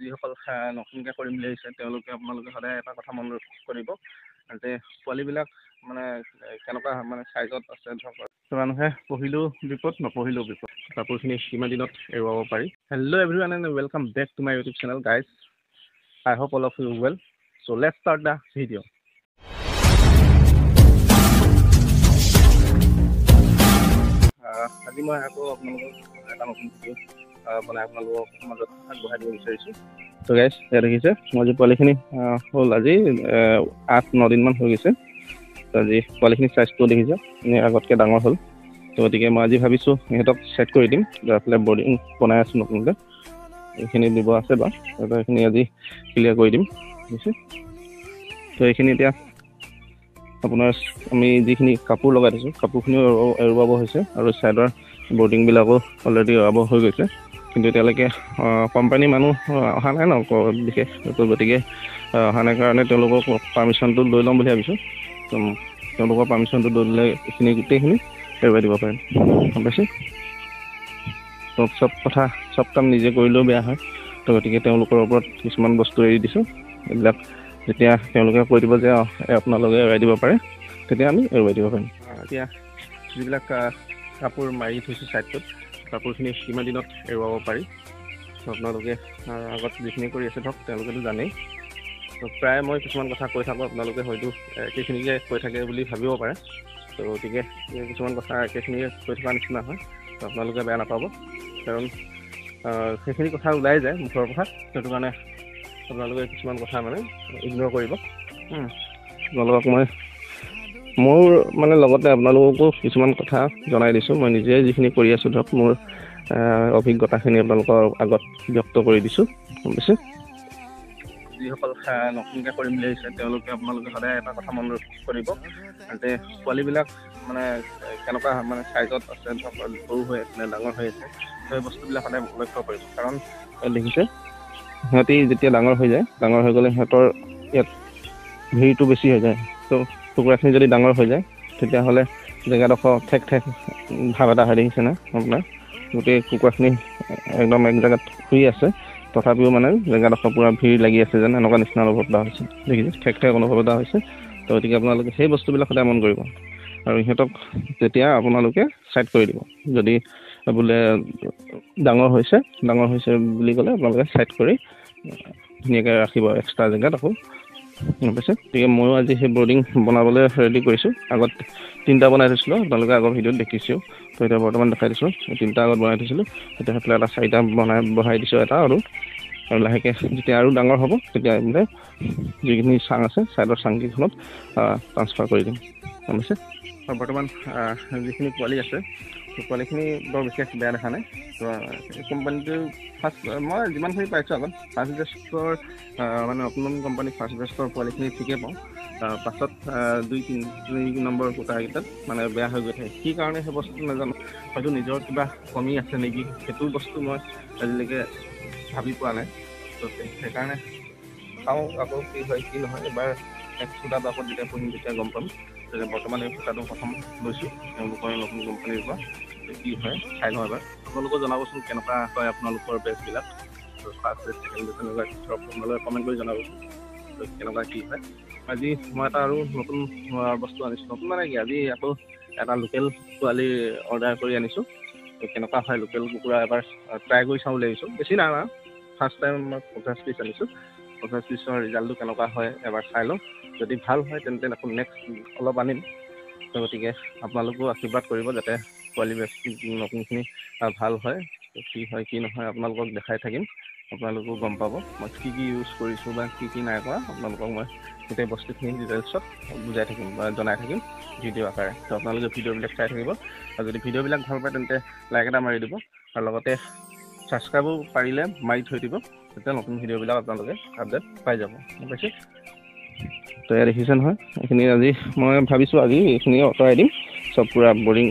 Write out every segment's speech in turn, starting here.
যিসকল নতুনকৈ কৰিম বুলি আহিছে তেওঁলোকে আপোনালোকে সদায় এটা কথা মন কৰিব যে পোৱালিবিলাক মানে কেনেকুৱা মানে চাইজত আছে ধৰক মানুহে পঢ়িলেও বিপদ নপঢ়িলেও বিপদ কাপোৰখিনি কিমান দিনত এৰুৱাব পাৰি। Hello' everyone and welcome back to my YouTube channel guys. I hope all of you well. So' let's start the video'. আজি মই আকৌ আপোনালোকক এটা নতুন ভিডিঅ' বনাই আপোনালোকৰ মাজত আগবঢ়াই দিব বিচাৰিছোঁ। ত' গাইজ ইয়াত দেখিছে মই আজি পোৱালিখিনি হ'ল আজি 8-9 দিনমান হৈ গৈছে। ত' আজি পোৱালিখিনি চাইজটো দেখিছে আগতকৈ ডাঙৰ হ'ল। ত' গতিকে মই আজি ভাবিছোঁ সিহঁতক ছেট কৰি দিম। এইফালে বৰ্ডিং বনাই আছোঁ নতুনকৈ, এইখিনি দিব আছে বা এইখিনি আজি ক্লিয়াৰ কৰি দিম বুজিছে। ত' এইখিনি এতিয়া আপোনাৰ আমি যিখিনি কাপোৰ লগাই দিছোঁ কাপোৰখিনিও এৰুৱাব হৈছে আৰু ছাইডৰ বৰ্ডিংবিলাকো অলৰেডি এৰুৱাব হৈ গৈছে। কিন্তু এতিয়ালৈকে কোম্পানীৰ মানুহ অহা নাই ন বিশেষ, ত' গতিকে অহা নাই কাৰণে তেওঁলোকক পাৰ্মিশ্যনটো লৈ ল'ম বুলি ভাবিছোঁ। তেওঁলোকৰ পাৰ্মিশ্যনটো লৈ ল'লে এইখিনি গোটেইখিনি এৰুৱাই দিব পাৰিম গম পাইছে। ত' চব কাম নিজে কৰিলেও বেয়া হয়। ত' গতিকে তেওঁলোকৰ ওপৰত কিছুমান বস্তু এৰি দিছোঁ। এইবিলাক যেতিয়া তেওঁলোকে কৈ দিব যে আপোনালোকে এৰুৱাই দিব পাৰে তেতিয়া আমি এৰুৱাই দিব পাৰিম। এতিয়া যিবিলাক কাপোৰ মাৰি থৈছোঁ ছাইডটোত কাপোৰখিনি কিমান দিনত এৰুৱাব পাৰি। ত' আপোনালোকে আগত যিখিনি কৰি আছে ধৰক তেওঁলোকেতো জানেই। ত' প্ৰায় মই কিছুমান কথা কৈ থাকোঁ, আপোনালোকে হয়তো একেখিনিকে কৈ থাকে বুলি ভাবিব পাৰে। ত' গতিকে কিছুমান কথা একেখিনিকে কৈ থকা নিচিনা হয়। ত' আপোনালোকে বেয়া নাপাব, কাৰণ সেইখিনি কথা ওলাই যায় মুখৰ কথা। সেইটো কাৰণে আপোনালোকে কিছুমান কথা মানে ইগন'ৰ কৰিব। আপোনালোকক মই মোৰ মানে লগতে আপোনালোককো কিছুমান কথা জনাই দিছোঁ। মই নিজে যিখিনি কৰি আছোঁ ধৰক মোৰ অভিজ্ঞতাখিনি আপোনালোকৰ আগত ব্যক্ত কৰি দিছোঁ গম পাইছে। যিসকল নতুনকৈ কৰিম বুলি আহিছে তেওঁলোকে আপোনালোকে সদায় এটা কথা মন কৰিব যে পোৱালিবিলাক মানে কেনেকুৱা মানে চাইজত আছে ধৰক সৰু হৈ আছে নে ডাঙৰ হৈ আছে, সেই বস্তুবিলাক সদায় লক্ষ্য কৰিব। কাৰণ দেখিছে সিহঁতি যেতিয়া ডাঙৰ হৈ যায়, ডাঙৰ হৈ গ'লে সিহঁতৰ ইয়াত ভিৰটো বেছি হৈ যায়। ত' কুকুৰাখিনি যদি ডাঙৰ হৈ যায় তেতিয়াহ'লে জেগাডোখৰ ঠেক ভাৱ এটা হৈ দেখিছেনে আপোনাৰ। গোটেই কুকুৰাখিনি একদম এক জেগাত শুই আছে, তথাপিও মানে জেগাডোখৰ পূৰা ভিৰ লাগি আছে যেন এনেকুৱা নিচিনা অনুভৱ এটা হৈছে। দেখিছে ঠেক অনুভৱ এটা হৈছে। তো গতিকে আপোনালোকে সেই বস্তুবিলাক সদায় মন কৰিব আৰু সিহঁতক তেতিয়া আপোনালোকে ছাইড কৰি দিব। যদি বোলে ডাঙৰ হৈছে বুলি ক'লে আপোনালোকে ছাইড কৰি ধুনীয়াকৈ ৰাখিব এক্সট্ৰা জেগাত আকৌ গম পাইছে। গতিকে ময়ো আজি সেই বৰ্ডিং বনাবলৈ ৰেডি কৰিছোঁ। আগত 3টা বনাই থৈছিলোঁ, আপোনালোকে আগৰ ভিডিঅ'ত দেখিছোঁ। তো এতিয়া বৰ্তমান দেখাই দিছোঁ 3টা আগত বনাই থৈছিলোঁ। এতিয়া সেইফালে এটা 4টা বহাই দিছোঁ এটা আৰু লাহেকৈ যেতিয়া আৰু ডাঙৰ হ'ব তেতিয়া মানে যিখিনি চাং আছে ছাইডৰ চাংকেইখনত ট্ৰান্সফাৰ কৰি দিম গম পাইছে। আৰু বৰ্তমান যিখিনি পোৱালি আছে পোৱালিখিনি বৰ বিশেষ বেয়া দেখা নাই। কোম্পানীটো ফাৰ্ষ্ট মই যিমানখিনি পাইছোঁ আগত ফাৰ্ষ্ট বেষ্টৰ মানে নতুন কোম্পানী ফাৰ্ষ্ট বেষ্টৰ পোৱালিখিনি ঠিকেই পাওঁ। পাছত 2-3 নম্বৰ গোটাকেইটাত মানে বেয়া হৈ গৈ থাকে। কি কাৰণে সেই বস্তুটো নাজানো, হয়তো নিজৰ কিবা কমি আছে নেকি, সেইটো বস্তু মই আজিলৈকে ভাবি পোৱা নাই। ত' সেইকাৰণে চাওঁ আকৌ কি হয় কি নহয়। এবাৰ নেক্সট ফুটাটো আকৌ যেতিয়া পুহিম তেতিয়া গম পাম। বৰ্তমান এই ফুটাটো প্ৰথম লৈছোঁ তেওঁলোকৰ নতুন কোম্পানীৰ পৰা, কি হয় চাই লওঁ এবাৰ। আপোনালোকেও জনাবচোন কেনেকুৱা হয় আপোনালোকৰ বেষ্টবিলাক। ফাৰ্ষ্ট বেষ্ট ছেকেণ্ড বেষ্ট এনেকুৱা ধৰক আপোনালোকে কমেণ্ট কৰি জনাবচোন কেনেকুৱা কি হয়। আজি মই এটা আৰু নতুন বস্তু আনিছোঁ। নতুন মানে কি আজি আকৌ এটা লোকেল পোৱালি অৰ্ডাৰ কৰি আনিছোঁ। কেনেকুৱা হয় লোকেল কুকুৰা এবাৰ ট্ৰাই কৰি চাওঁ বুলি ভাবিছোঁ। বেছি নাই আৰু ফাৰ্ষ্ট টাইম মই 50 পিচ আনিছোঁ। 50 পিচৰ ৰিজাল্টটো কেনেকুৱা হয় এবাৰ চাই লওঁ। যদি ভাল হয় তেন্তে আকৌ নেক্সট অলপ আনিম। তো গতিকে আপোনালোকেও আশীৰ্বাদ কৰিব যাতে পোৱালি নতুনখিনি ভাল হয়। কি হয় কি নহয় আপোনালোকক দেখাই থাকিম, আপোনালোকেও গম পাব মই কি ইউজ কৰিছোঁ বা কি নাই কৰা। আপোনালোকক মই গোটেই বস্তুখিনি ডিটেইলছত বুজাই থাকিম বা জনাই থাকিম ভিডিঅ' আকাৰে। তো আপোনালোকে ভিডিঅ'বিলাক চাই থাকিব আৰু যদি ভিডিঅ'বিলাক ভাল পায় তেন্তে লাইক এটা মাৰি দিব আৰু লগতে ছাবস্ক্ৰাইবো পাৰিলে মাৰি থৈ দিব, তেতিয়া নতুন ভিডিঅ'বিলাক আপোনালোকে আপডেট পাই যাব গম পাইছে। তো এয়া দেখিছে নহয়, এইখিনি আজি মই ভাবিছোঁ আজি এইখিনি আঁতৰাই দিম, চব পূৰা বৰিং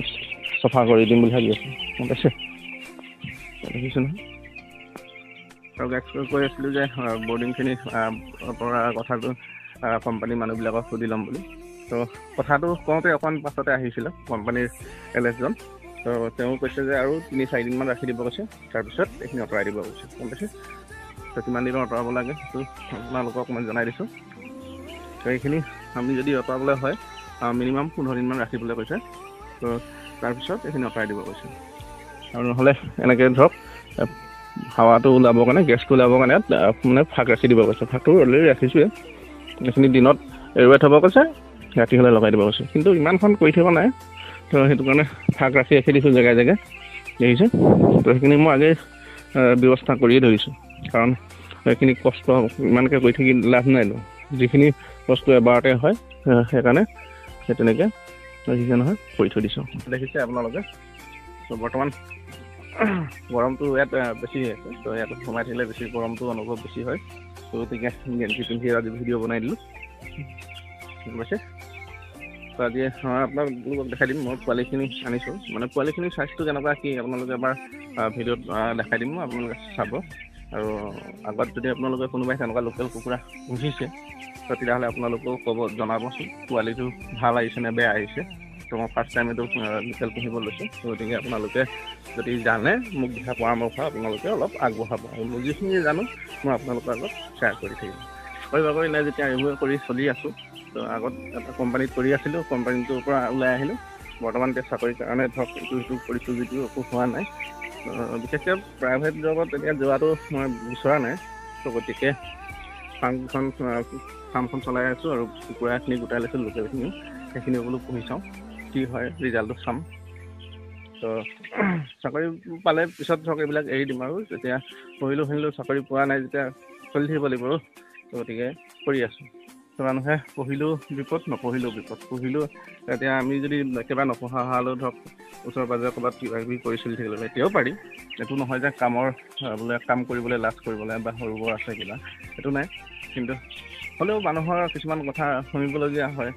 চফা কৰি দিম বুলি ভাবি আছোঁ গম পাইছে। দেখিছোঁ নহয় আৰু এক্সপ্লেইন কৰি আছিলোঁ যে বৰ্ডিংখিনি পৰা কথাটো কোম্পানীৰ মানুহবিলাকক সুধি ল'ম বুলি। তো কথাটো কওঁতে অকণ পাছতে আহিছিলে কোম্পানীৰ LS-জন। তো তেওঁ কৈছে যে আৰু 3-4 দিনমান ৰাখি দিব কৈছে, তাৰপিছত এইখিনি আঁতৰাই দিব কৈছে গম পাইছে। তো তো কিমান দিনত আঁতৰাব লাগে সেইটো আপোনালোকক মই জনাই দিছোঁ। তো এইখিনি আমি যদি আঁতৰাবলৈ হয় মিনিমাম 15 দিনমান ৰাখিবলৈ কৈছে। তো তাৰপিছত এইখিনি আঁতৰাই দিব কৈছে। আৰু নহ'লে এনেকৈ ধৰক হাৱাটো ওলাবৰ কাৰণে গেছটো ওলাবৰ কাৰণে মানে ফাঁক ৰাখি দিব কৈছে। ফাঁকটো অলৰেডি ৰাখিছোঁৱে, এইখিনি দিনত এৰুৱাই থ'ব কৈছে, ৰাতি হ'লে লগাই দিব কৈছে। কিন্তু ইমানখন কৰি থকা নাই, তো সেইটো কাৰণে ফাঁক ৰাখি দিছোঁ জেগাই জেগাই, দেখিছে। তো সেইখিনি মই আগেই ব্যৱস্থা কৰিয়ে ধৰিছোঁ, কাৰণ সেইখিনি কষ্ট ইমানকৈ কৰি থাকি লাভ নাইতো। যিখিনি বস্তু এবাৰতে হয় সেইকাৰণে সেই তেনেকৈ দেখিছে নহয় কৰি থৈ দিছোঁ। দেখিছে আপোনালোকে। তো বৰ্তমান গৰমটো ইয়াত বেছি হৈ আছে, তো ইয়াত সোমাই থাকিলে বেছি গৰমটো অনুভৱ বেছি হয়। তো গতিকে গেঞ্জি পিন্ধি আজি ভিডিঅ' বনাই দিলোঁ, ঠিক আছে। তো আজি আপোনালোকক দেখাই দিম মই পোৱালিখিনি আনিছোঁ, মানে পোৱালিখিনিৰ চাইজটো কেনেকুৱা কি আপোনালোকে এবাৰ ভিডিঅ'ত দেখাই দিম, আপোনালোকে চাব। আৰু আগত যদি আপোনালোকে কোনোবাই তেনেকুৱা লোকেল কুকুৰা পুহিছে, তো তেতিয়াহ'লে আপোনালোকেও জনাবচোন পোৱালিটো ভাল আহিছে নে বেয়া আহিছে। তো মই ফাৰ্ষ্ট টাইম এইটো লোকেল পুহিব লৈছোঁ। তো গতিকে আপোনালোকে যদি জানে মোক দিহা পৰামৰ্শ আপোনালোকে অলপ আগবঢ়াব, আৰু মই যিখিনি জানো মই আপোনালোকৰ আগত শ্বেয়াৰ কৰি থাকিম। বাগৰি নাই যেতিয়া এইবোৰ কৰি চলি আছোঁ। তো আগত এটা কোম্পানীত কৰি আছিলোঁ, কোম্পানীটোৰ পৰা ওলাই আহিলোঁ। বৰ্তমান এতিয়া চাকৰিৰ কাৰণে ধৰক ইটো কৰিছোঁ, যিটো একো হোৱা নাই। বিশেষকৈ প্ৰাইভেট জবত এতিয়া যোৱাটো মই বিচৰা নাই। তো গতিকে ফাৰ্মখন চলাই আছোঁ, আৰু কুকুৰাখিনি গোটাই লৈছোঁ, লোকেলখিনিও সেইখিনি বোলো পুহি চাওঁ কি হয়, ৰিজাল্টটো চাম। তো চাকৰি পালে পিছত ধৰক এইবিলাক এৰি দিম, আৰু যেতিয়া পঢ়িলোঁ চাকৰি পোৱা নাই যেতিয়া চলি থাকিব লাগিব। তো গতিকে কৰি আছোঁ। তো মানুহে পঢ়িলেও বিপদ, নপঢ়িলেও বিপদ। পঢ়িলেও এতিয়া আমি যদি একেবাৰে নপঢ়া হ'লেও ধৰক ওচৰ পাজৰে ক'ৰবাত কিবা কিবি কৰি চলি থাকিলে এতিয়াও পাৰি। এইটো নহয় যে বোলে কাম কৰিবলৈ লাজ কৰিবলৈ বা সৰুবৰ আছে কিবা, সেইটো নাই। কিন্তু হ'লেও মানুহৰ কিছুমান কথা শুনিবলগীয়া হয়।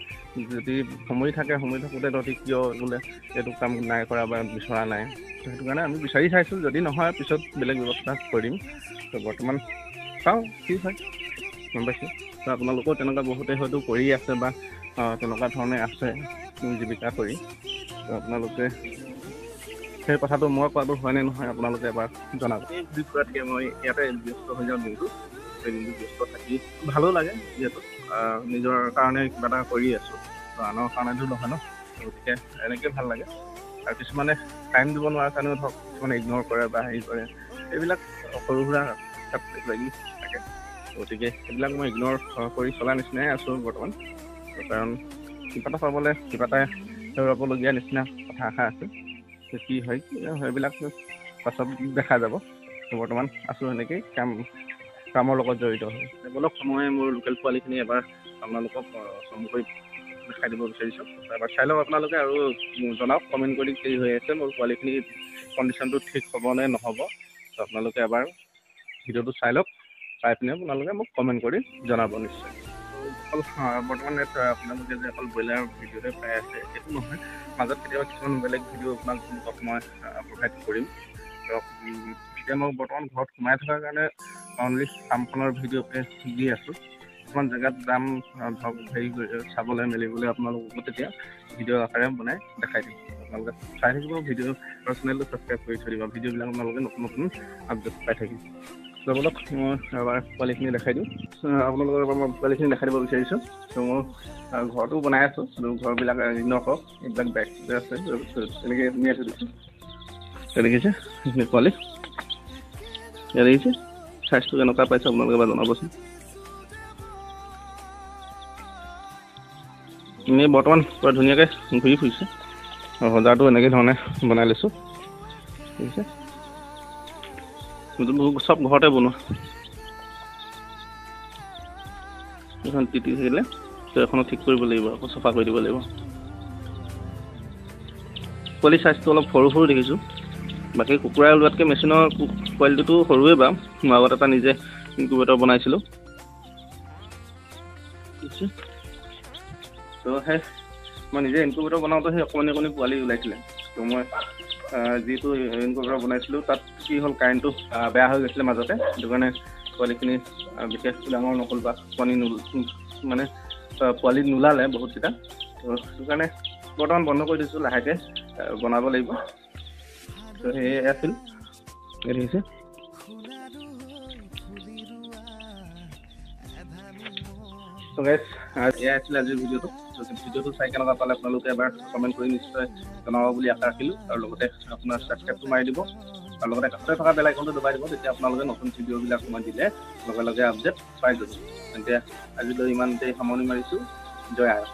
যদি সময় থাকোঁতে তহঁতি কিয় বোলে এইটো কাম নাই কৰা বা বিচৰা নাই। তো সেইটো কাৰণে আমি বিচাৰি চাইছোঁ, যদি নহয় পিছত বেলেগ ব্যৱস্থা কৰিম। তো বৰ্তমান চাওঁ কি হয়, গম পাইছোঁ। তো আপোনালোকেও তেনেকুৱা বহুতে হয়তো কৰি আছে বা তেনেকুৱা ধৰণে আছে জীৱিকা কৰি। তো আপোনালোকে সেই কথাটো মই কোৱাটো হয়নে নহয় আপোনালোকে এবাৰ জনাব। এই ভিডিঅ' কৰাতকৈ মই ইয়াতে ব্যস্ত হৈ যাওঁ দিনটো ব্যস্ত থাকি ভালো লাগে, যিহেতু নিজৰ কাৰণে কিবা এটা কৰি আছোঁ। তো আনৰ কাৰণেতো নহয় ন। গতিকে এনেকৈ ভাল লাগে। আৰু কিছুমানে টাইম দিব নোৱাৰাৰ কাৰণেও ধৰক কিছুমানে ইগন'ৰ কৰে বা হেৰি কৰে, এইবিলাক সৰু সুৰা তাত লাগি থাকে। গতিকে সেইবিলাক মই ইগন'ৰ কৰি চলা নিচিনাই আছোঁ বৰ্তমান। কাৰণ কিবা এটা পাবলৈ কিবা এটা হেৰুৱাবলগীয়া নিচিনা কথা আশা আছে। কি হয় সেইবিলাক পাছত দেখা যাব। বৰ্তমান আছোঁ সেনেকেই কামৰ লগত জড়িত হয়। বলক মই মোৰ লোকেল পোৱালিখিনি এবাৰ আপোনালোকক চমুকৈ দেখাই দিব বিচাৰিছোঁ। এবাৰ চাই লওক আপোনালোকে, আৰু জনাওক কমেণ্ট কৰি কি হৈ আছে, মোৰ পোৱালিখিনি কণ্ডিশ্যনটো ঠিক হ'ব নে নহ'ব। তো আপোনালোকে এবাৰ ভিডিঅ'টো চাই লওক, চাই পিনে আপোনালোকে মোক কমেণ্ট কৰি জনাব নিশ্চয়। অকল বৰ্তমান ইয়াত আপোনালোকে যে অকল ব্ৰইলাৰ ভিডিঅ'তে পাই আছে সেইটো নহয়, মাজত কেতিয়াবা কিছুমান বেলেগ ভিডিঅ' আপোনালোকক মই প্ৰভাইড কৰিম। ধৰক এতিয়া মই বৰ্তমান ঘৰত সোমাই থকাৰ কাৰণে অনলি ফাৰ্মখনৰ ভিডিঅ'কে দি আছোঁ। কিছুমান জেগাত যাম ধৰক হেৰি চাবলৈ মেলিবলৈ আপোনালোকক তেতিয়া ভিডিঅ' আকাৰে বনাই দেখাই দিম। আপোনালোকে চাই থাকিব, ভিডিঅ' চেনেলটো ছাবস্ক্ৰাইব কৰি থৈ দিব, ভিডিঅ'বিলাক আপোনালোকে নতুন আপডেট পাই থাকিব। বলক মই এবাৰ পোৱালিখিনি দেখাই দিওঁ। আপোনালোকৰ এবাৰ মই পোৱালিখিনি দেখাই দিব বিচাৰিছোঁ। তো মোৰ ঘৰটো বনাই আছোঁ, ঘৰবিলাক নকওঁ, এইবিলাক বেক আছে তেনেকৈ সুমিয়াই থৈ দিছোঁ। দেখিছে সেইখিনি পোৱালি, দেখিছে চাইজটো কেনেকুৱা পাইছে আপোনালোকে এবাৰ জনাবচোন। এনেই বৰ্তমান পুৰা ধুনীয়াকৈ ঘূৰি ফুৰিছে, আৰু সজাটো এনেকৈ ধৰণে বনাই লৈছোঁ, দেখিছে। চব ঘৰতে বনোৱা। এইখন তিতি থাকিলে তো এখনো ঠিক কৰিব লাগিব, আকৌ চফা কৰি দিব লাগিব। পোৱালি চাইজটো অলপ সৰু সৰু দেখিছোঁ। বাকী কুকুৰা ওলোৱাতকৈ মেচিনৰ কোৱালিটিটো সৰুৱে বাৰু। মই আগত এটা নিজে ইনকুবেটৰ বনাইছিলোঁ। তো সেই মই নিজে ইনকুবেটৰ বনাওঁতে সেই অকণি পোৱালি ওলাইছিলে। তো মই যিটো ইনকুবেটৰ বনাইছিলোঁ তাত কি হ'ল, কাৰেণ্টটো বেয়া হৈ গৈছিলে মাজতে, সেইটো কাৰণে পোৱালিখিনি বিশেষ ডাঙৰ নহ'ল বা মানে পোৱালি নোলালে বহুতকেইটা। তো সেইটো কাৰণে বৰ্তমান বন্ধ কৰি দিছোঁ, লাহেকৈ বনাব লাগিব। তো সেয়ে আছিল, দেখিছে। চ' গাইজ এয়াই আছিলে আজিৰ ভিডিঅ'টো। ভিডিঅ'টো চাই কেনেকুৱা পালে আপোনালোকে এবাৰ কমেণ্ট কৰি নিশ্চয় জনাব বুলি আশা ৰাখিলোঁ। আৰু লগতে আপোনাৰ ছাবস্ক্ৰাইবটো মাৰি দিব আৰু লগতে কাষতে থকা বেল আইকনটো দবাই দিব, তেতিয়া আপোনালোকে নতুন ভিডিঅ'বিলাক মই দিলে লগে লগে আপডেট পাই যাব। তেন্তে আজিলৈ ইমানতে সামৰণি মাৰিছোঁ। জয় আই।